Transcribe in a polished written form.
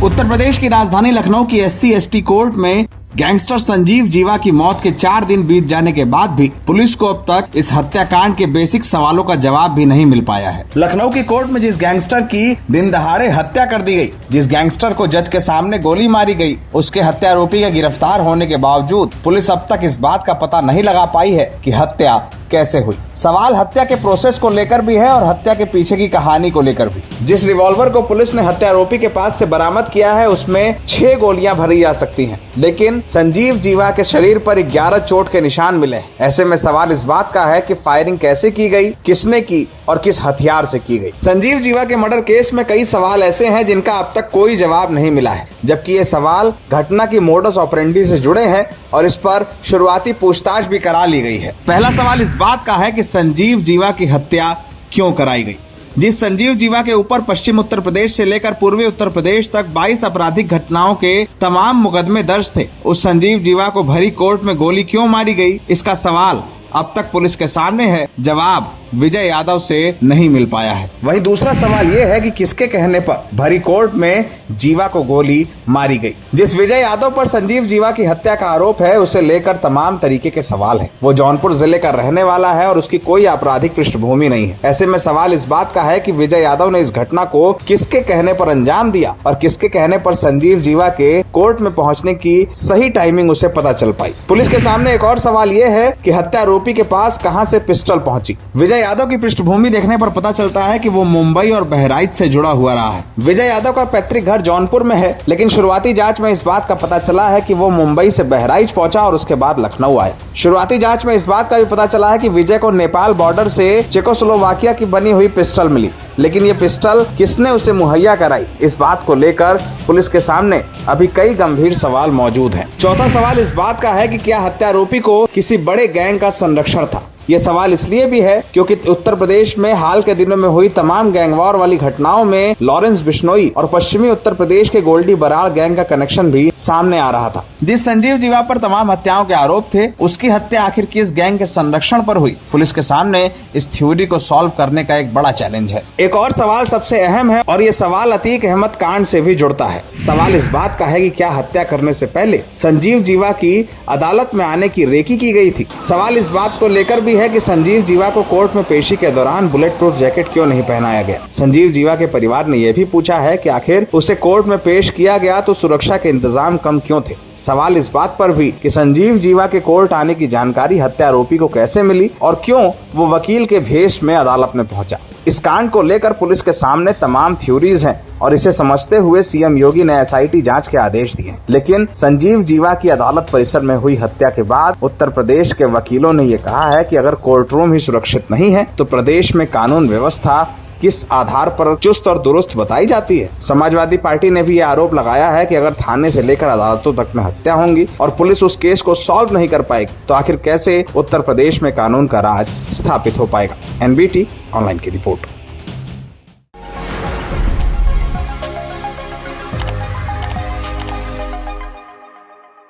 उत्तर प्रदेश की राजधानी लखनऊ की SC/ST कोर्ट में गैंगस्टर संजीव जीवा की मौत के 4 दिन बीत जाने के बाद भी पुलिस को अब तक इस हत्याकांड के बेसिक सवालों का जवाब भी नहीं मिल पाया है। लखनऊ की कोर्ट में जिस गैंगस्टर की दिन दहाड़े हत्या कर दी गई, जिस गैंगस्टर को जज के सामने गोली मारी गई, उसके हत्यारोपी के गिरफ्तार होने के बावजूद पुलिस अब तक इस बात का पता नहीं लगा पाई है कि हत्या कैसे हुई। सवाल हत्या के प्रोसेस को लेकर भी है और हत्या के पीछे की कहानी को लेकर भी। जिस रिवॉल्वर को पुलिस ने हत्यारोपी के पास से बरामद किया है उसमें 6 गोलियां भरी जा सकती हैं, लेकिन संजीव जीवा के शरीर पर 11 चोट के निशान मिले। ऐसे में सवाल इस बात का है कि फायरिंग कैसे की गई, किसने की और किस हथियार से की गई। संजीव जीवा के मर्डर केस में कई सवाल ऐसे हैं जिनका अब तक कोई जवाब नहीं मिला है, जबकि ये सवाल घटना की मोडस ऑपरेंडी से जुड़े हैं और इस पर शुरुआती पूछताछ भी करा ली गई है। पहला सवाल इस बात का है कि संजीव जीवा की हत्या क्यों कराई गई। जिस संजीव जीवा के ऊपर पश्चिम उत्तर प्रदेश से लेकर पूर्वी उत्तर प्रदेश तक 22 आपराधिक घटनाओं के तमाम मुकदमे दर्ज थे, उस संजीव जीवा को भरी कोर्ट में गोली क्यों मारी गई, इसका सवाल अब तक पुलिस के सामने है। जवाब विजय यादव से नहीं मिल पाया है। वहीं दूसरा सवाल ये है कि किसके कहने पर भरी कोर्ट में जीवा को गोली मारी गई। जिस विजय यादव पर संजीव जीवा की हत्या का आरोप है, उसे लेकर तमाम तरीके के सवाल हैं। वो जौनपुर जिले का रहने वाला है और उसकी कोई आपराधिक पृष्ठभूमि नहीं है। ऐसे में सवाल इस बात का है कि विजय यादव ने इस घटना को किसके कहने पर अंजाम दिया और किसके कहने पर संजीव जीवा के कोर्ट में पहुंचने की सही टाइमिंग उसे पता चल पाई। पुलिस के सामने एक और सवाल ये है कि हत्यारोपी के पास कहां से पिस्टल पहुंची। विजय यादव की पृष्ठभूमि देखने पर पता चलता है कि वो मुंबई और बहराइच से जुड़ा हुआ रहा है। विजय यादव का पैतृक घर जौनपुर में है, लेकिन शुरुआती जांच में इस बात का पता चला है कि वो मुंबई से बहराइच पहुंचा और उसके बाद लखनऊ आया। शुरुआती जांच में इस बात का भी पता चला है कि विजय को नेपाल बॉर्डर से चेकोस्लोवाकिया की बनी हुई पिस्टल मिली, लेकिन ये पिस्टल किसने उसे मुहैया कराई, इस बात को लेकर पुलिस के सामने अभी कई गंभीर सवाल मौजूद हैं। चौथा सवाल इस बात का है कि क्या हत्यारोपी को किसी बड़े गैंग का संरक्षण था। ये सवाल इसलिए भी है क्योंकि उत्तर प्रदेश में हाल के दिनों में हुई तमाम गैंगवार वाली घटनाओं में लॉरेंस बिश्नोई और पश्चिमी उत्तर प्रदेश के गोल्डी बराड़ गैंग का कनेक्शन भी सामने आ रहा था। जिस संजीव जीवा पर तमाम हत्याओं के आरोप थे, उसकी हत्या आखिर किस गैंग के संरक्षण पर हुई। पुलिस के सामने इस थ्योरी को सॉल्व करने का एक बड़ा चैलेंज है। एक और सवाल सबसे अहम है और ये सवाल अतीक अहमद कांड से भी जुड़ता है। सवाल इस बात का है कि क्या हत्या करने से पहले संजीव जीवा की अदालत में आने की रेकी की गई थी। सवाल इस बात को लेकर भी है कि संजीव जीवा को कोर्ट में पेशी के दौरान बुलेट प्रूफ जैकेट क्यों नहीं पहनाया गया। संजीव जीवा के परिवार ने यह भी पूछा है कि आखिर उसे कोर्ट में पेश किया गया तो सुरक्षा के इंतजाम कम क्यों थे। सवाल इस बात पर भी कि संजीव जीवा के कोर्ट आने की जानकारी हत्यारोपी को कैसे मिली और क्यों वो वकील के भेष में अदालत में पहुंचा। इस कांड को लेकर पुलिस के सामने तमाम थ्योरीज हैं और इसे समझते हुए सीएम योगी ने SIT जांच के आदेश दिए। लेकिन संजीव जीवा की अदालत परिसर में हुई हत्या के बाद उत्तर प्रदेश के वकीलों ने यह कहा है कि अगर कोर्ट रूम ही सुरक्षित नहीं है तो प्रदेश में कानून व्यवस्था किस आधार पर चुस्त और दुरुस्त बताई जाती है। समाजवादी पार्टी ने भी ये आरोप लगाया है कि अगर थाने से लेकर अदालतों तक में हत्या होंगी और पुलिस उस केस को सॉल्व नहीं कर पाएगी तो आखिर कैसे उत्तर प्रदेश में कानून का राज स्थापित हो पाएगा। NBT ऑनलाइन की रिपोर्ट।